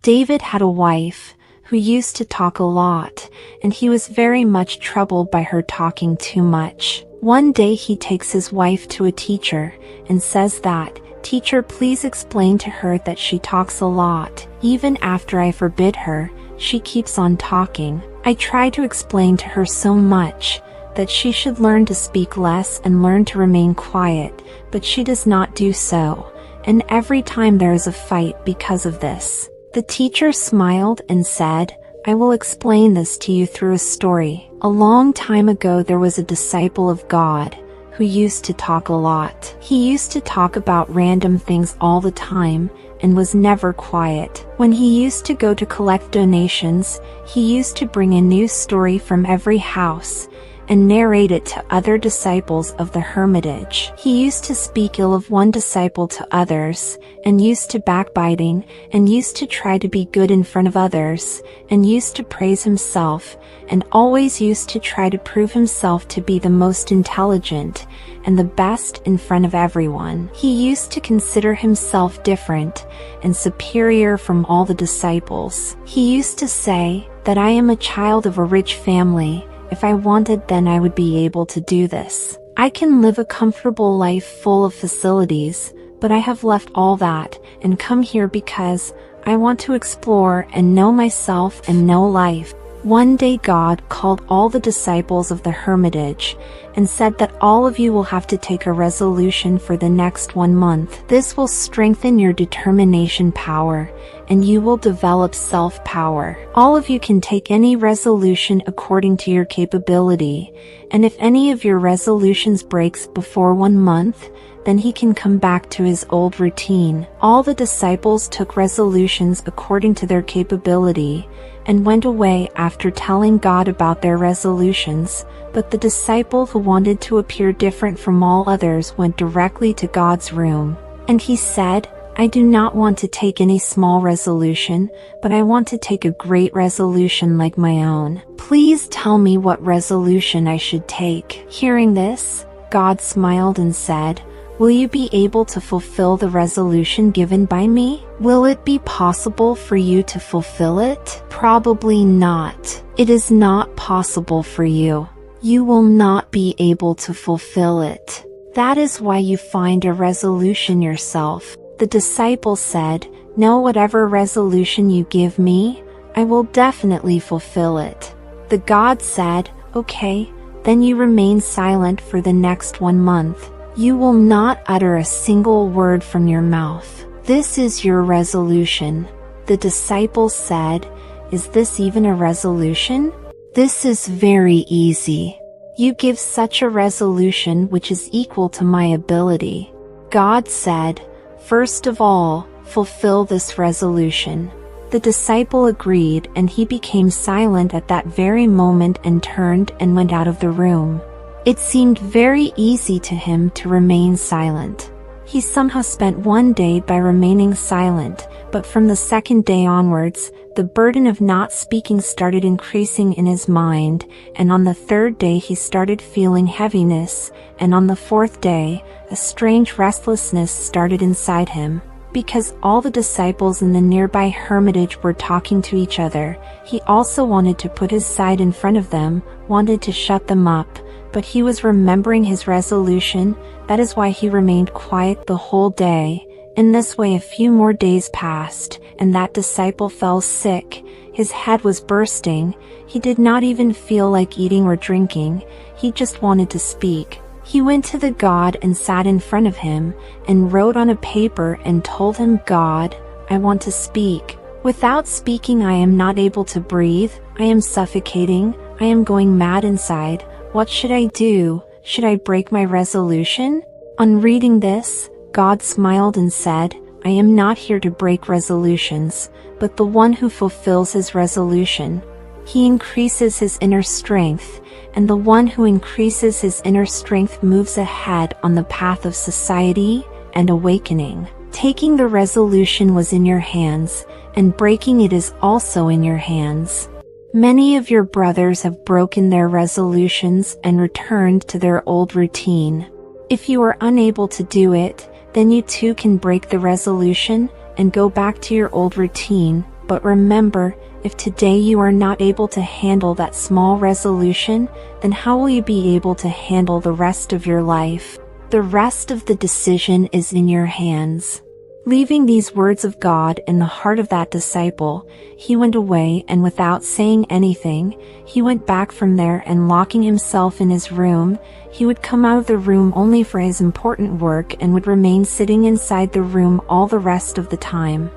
David had a wife who used to talk a lot, and he was very much troubled by her talking too much. One day he takes his wife to a teacher and says that, "Teacher, please explain to her that she talks a lot. Even after I forbid her, she keeps on talking. I try to explain to her so much that she should learn to speak less and learn to remain quiet, but she does not do so, and every time there is a fight because of this." The teacher smiled and said, "I will explain this to you through a story. A long time ago there was a disciple of God who used to talk a lot. He used to talk about random things all the time and was never quiet. When he used to go to collect donations, he used to bring a new story from every house and narrate it to other disciples of the hermitage. He used to speak ill of one disciple to others, and used to backbiting, and used to try to be good in front of others, and used to praise himself, and always used to try to prove himself to be the most intelligent and the best in front of everyone. He used to consider himself different and superior from all the disciples. He used to say that I am a child of a rich family. If I wanted, then I would be able to do this. I can live a comfortable life full of facilities, but I have left all that and come here because I want to explore and know myself and know life." One day God called all the disciples of the hermitage and said that all of you will have to take a resolution for the next 1 month. This will strengthen your determination power, and you will develop self-power. All of you can take any resolution according to your capability, and if any of your resolutions breaks before 1 month, then he can come back to his old routine. All the disciples took resolutions according to their capability, and went away after telling God about their resolutions, but the disciple who wanted to appear different from all others went directly to God's room. And he said, "I do not want to take any small resolution, but I want to take a great resolution like my own. Please tell me what resolution I should take." Hearing this, God smiled and said, "Will you be able to fulfill the resolution given by me? Will it be possible for you to fulfill it? Probably not. It is not possible for you. You will not be able to fulfill it. That is why you find a resolution yourself." The disciple said, "No, whatever resolution you give me, I will definitely fulfill it." The God said, "Okay, then you remain silent for the next 1 month. You will not utter a single word from your mouth. This is your resolution." The disciples said, "Is this even a resolution? This is very easy. You give such a resolution which is equal to my ability." God said, "First of all, fulfill this resolution." The disciple agreed, and he became silent at that very moment and turned and went out of the room. It seemed very easy to him to remain silent. He somehow spent 1 day by remaining silent, but from the 2nd day onwards, the burden of not speaking started increasing in his mind, and on the 3rd day he started feeling heaviness, and on the 4th day, a strange restlessness started inside him. Because all the disciples in the nearby hermitage were talking to each other, he also wanted to put his side in front of them, wanted to shut them up, but he was remembering his resolution. That is why he remained quiet the whole day. In this way a few more days passed, and that disciple fell sick. His head was bursting. He did not even feel like eating or drinking. He just wanted to speak. He went to the God and sat in front of him, and wrote on a paper and told him, "God, I want to speak. Without speaking I am not able to breathe. I am suffocating. I am going mad inside. What should I do? Should I break my resolution?" On reading this, God smiled and said, "I am not here to break resolutions, but the one who fulfills his resolution. He increases his inner strength, and the one who increases his inner strength moves ahead on the path of society and awakening." Taking the resolution was in your hands, and breaking it is also in your hands. Many of your brothers have broken their resolutions and returned to their old routine. If you are unable to do it, then you too can break the resolution and go back to your old routine, But remember, if today you are not able to handle that small resolution, then how will you be able to handle the rest of your life? The rest of the decision is in your hands." Leaving these words of God in the heart of that disciple, he went away, and without saying anything, he went back from there, and locking himself in his room, he would come out of the room only for his important work and would remain sitting inside the room all the rest of the time.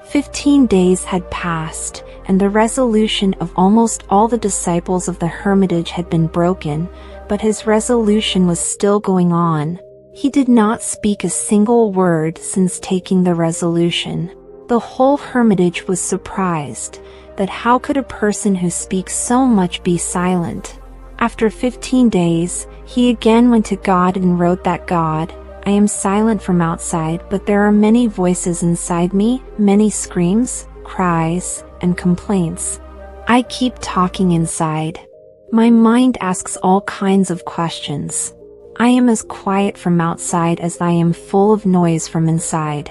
15 days had passed, and the resolution of almost all the disciples of the hermitage had been broken, but his resolution was still going on. He did not speak a single word since taking the resolution. The whole hermitage was surprised that how could a person who speaks so much be silent? After 15 days, he again went to God and wrote that, "God, I am silent from outside, but there are many voices inside me, many screams, cries, and complaints. I keep talking inside. My mind asks all kinds of questions. I am as quiet from outside as I am full of noise from inside.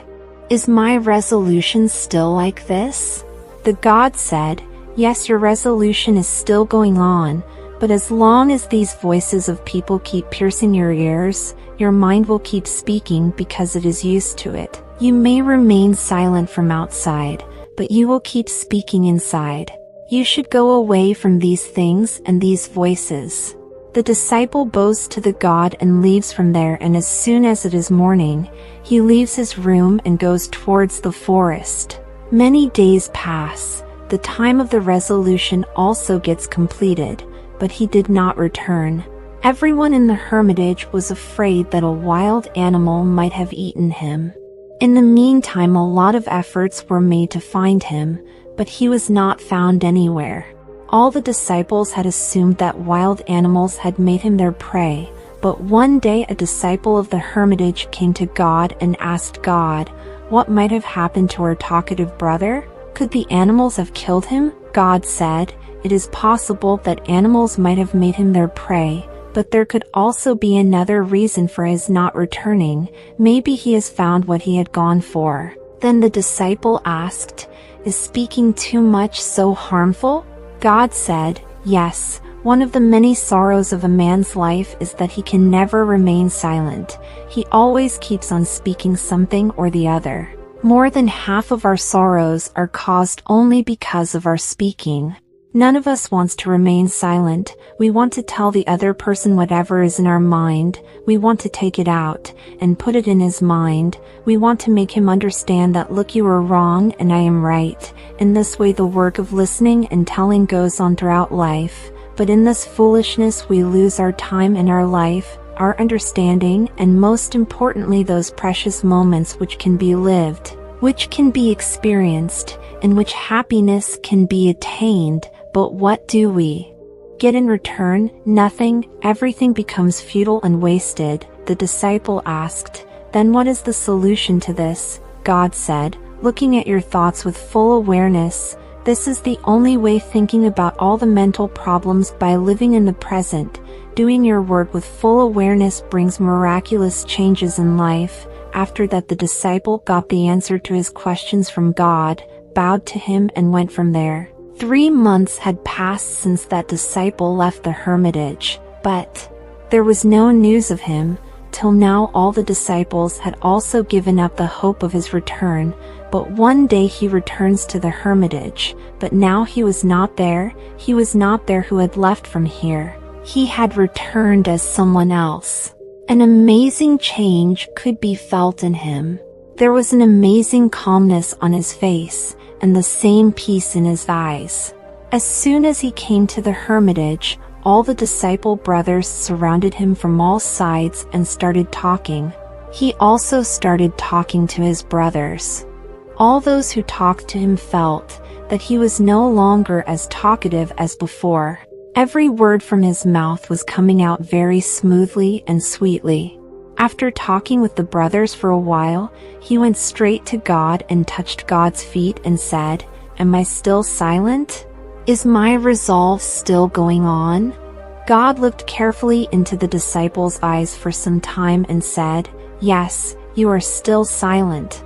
Is my resolution still like this?" The God said, "Yes, your resolution is still going on, but as long as these voices of people keep piercing your ears, your mind will keep speaking because it is used to it. You may remain silent from outside, but you will keep speaking inside. You should go away from these things and these voices." The disciple bows to the God and leaves from there, and as soon as it is morning, he leaves his room and goes towards the forest. Many days pass. The time of the resolution also gets completed, but he did not return. Everyone in the hermitage was afraid that a wild animal might have eaten him. In the meantime, a lot of efforts were made to find him, but he was not found anywhere. All the disciples had assumed that wild animals had made him their prey, but one day a disciple of the hermitage came to God and asked God, what might have happened to our talkative brother? Could the animals have killed him? God said, "It is possible that animals might have made him their prey, but there could also be another reason for his not returning. Maybe he has found what he had gone for." Then the disciple asked, "Is speaking too much so harmful?" God said, "Yes, one of the many sorrows of a man's life is that he can never remain silent. He always keeps on speaking something or the other. More than half of our sorrows are caused only because of our speaking. None of us wants to remain silent. We want to tell the other person whatever is in our mind. We want to take it out and put it in his mind. We want to make him understand that, look, you are wrong and I am right. In this way the work of listening and telling goes on throughout life. But in this foolishness we lose our time and our life, our understanding, and most importantly those precious moments which can be lived, which can be experienced, in which happiness can be attained. But what do we get in return? Nothing. Everything becomes futile and wasted." The disciple asked, "Then what is the solution to this?" God said, "Looking at your thoughts with full awareness. This is the only way, thinking about all the mental problems by living in the present. Doing your work with full awareness brings miraculous changes in life." After that, the disciple got the answer to his questions from God, bowed to him, and went from there. 3 months had passed since that disciple left the hermitage, but there was no news of him. Till now all the disciples had also given up the hope of his return, but one day he returns to the hermitage, but now he was not there. He was not there who had left from here. He had returned as someone else. An amazing change could be felt in him. There was an amazing calmness on his face, and the same peace in his eyes. As soon as he came to the hermitage, all the disciple brothers surrounded him from all sides and started talking. He also started talking to his brothers. All those who talked to him felt that he was no longer as talkative as before. Every word from his mouth was coming out very smoothly and sweetly. After talking with the brothers for a while, he went straight to God and touched God's feet and said, "Am I still silent? Is my resolve still going on?" God looked carefully into the disciples' eyes for some time and said, "Yes, you are still silent.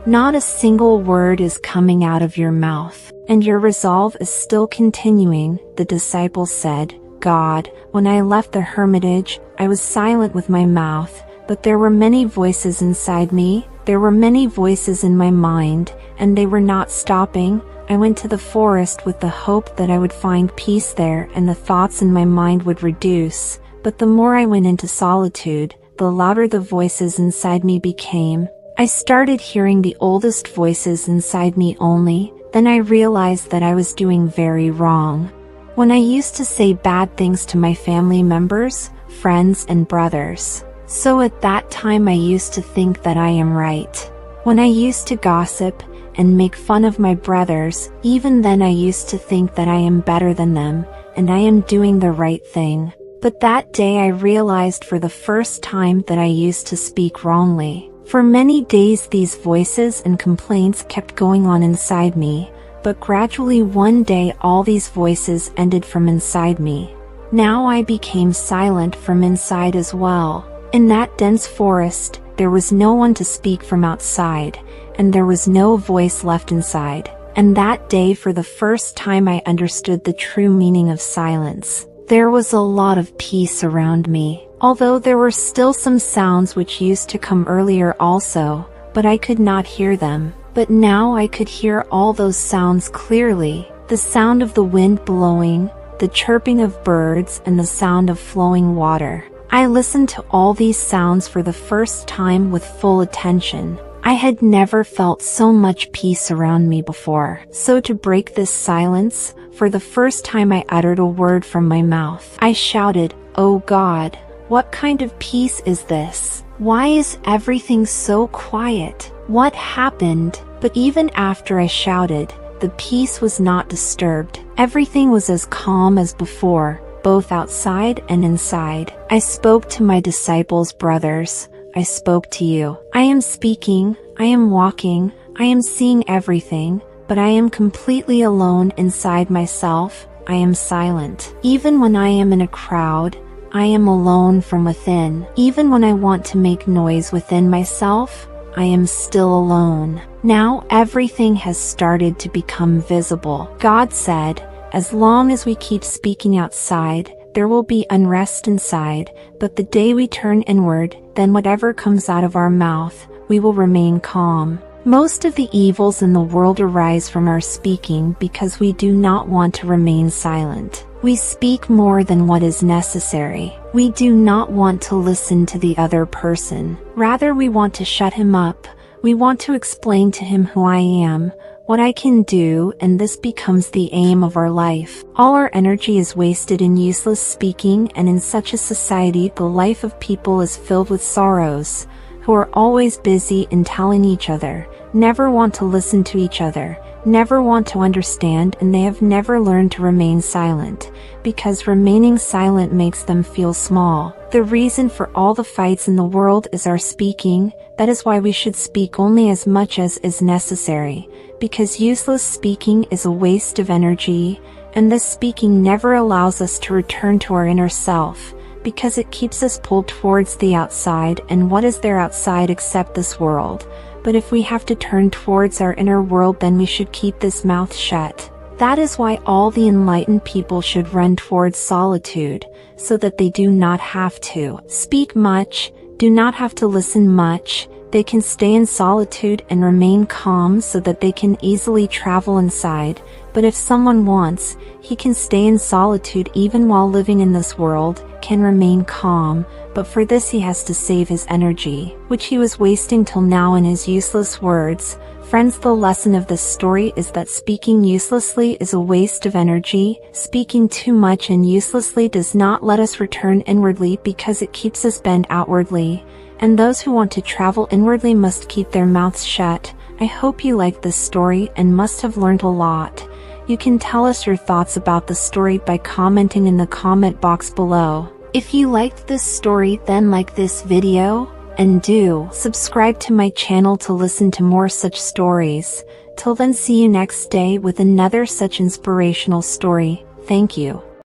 Not a single word is coming out of your mouth, and your resolve is still continuing. The disciples said, God, when I left the hermitage, I was silent with my mouth, but there were many voices inside me, there were many voices in my mind, and they were not stopping. I went to the forest with the hope that I would find peace there and the thoughts in my mind would reduce, but the more I went into solitude, the louder the voices inside me became. I started hearing the oldest voices inside me only, then I realized that I was doing very wrong. When I used to say bad things to my family members, friends and brothers. So at that time I used to think that I am right. When I used to gossip and make fun of my brothers, even then I used to think that I am better than them, and I am doing the right thing. But that day I realized for the first time that I used to speak wrongly. For many days these voices and complaints kept going on inside me, but gradually one day all these voices ended from inside me. Now I became silent from inside as well. In that dense forest, there was no one to speak from outside, and there was no voice left inside. And that day for the first time I understood the true meaning of silence. There was a lot of peace around me, although there were still some sounds which used to come earlier also, but I could not hear them. But now I could hear all those sounds clearly, the sound of the wind blowing, the chirping of birds and the sound of flowing water. I listened to all these sounds for the first time with full attention. I had never felt so much peace around me before. So to break this silence, for the first time I uttered a word from my mouth. I shouted, "Oh God, what kind of peace is this? Why is everything so quiet? What happened?" But even after I shouted, the peace was not disturbed. Everything was as calm as before, both outside and inside. I spoke to my disciples, brothers. I spoke to you. I am speaking, I am walking, I am seeing everything, but I am completely alone inside myself. I am silent. Even when I am in a crowd, I am alone from within. Even when I want to make noise within myself, I am still alone. Now everything has started to become visible. God said, as long as we keep speaking outside, there will be unrest inside, but the day we turn inward, then whatever comes out of our mouth, we will remain calm. Most of the evils in the world arise from our speaking because we do not want to remain silent. We speak more than what is necessary. We do not want to listen to the other person. Rather, we want to shut him up. We want to explain to him who I am, what I can do, and this becomes the aim of our life. All our energy is wasted in useless speaking, and in such a society the life of people is filled with sorrows, who are always busy in telling each other, never want to listen to each other, never want to understand, and they have never learned to remain silent, because remaining silent makes them feel small. The reason for all the fights in the world is our speaking. That is why we should speak only as much as is necessary, because useless speaking is a waste of energy, and this speaking never allows us to return to our inner self, because it keeps us pulled towards the outside, and what is there outside except this world? But if we have to turn towards our inner world, then we should keep this mouth shut. That is why all the enlightened people should run towards solitude, so that they do not have to speak much, do not have to listen much. They can stay in solitude and remain calm so that they can easily travel inside. But if someone wants, he can stay in solitude even while living in this world, can remain calm, but for this he has to save his energy, which he was wasting till now in his useless words. Friends, the lesson of this story is that speaking uselessly is a waste of energy. Speaking too much and uselessly does not let us return inwardly because it keeps us bent outwardly. And those who want to travel inwardly must keep their mouths shut. I hope you liked this story and must have learned a lot. You can tell us your thoughts about the story by commenting in the comment box below. If you liked this story, then like this video, and do subscribe to my channel to listen to more such stories. Till then, see you next day with another such inspirational story. Thank you.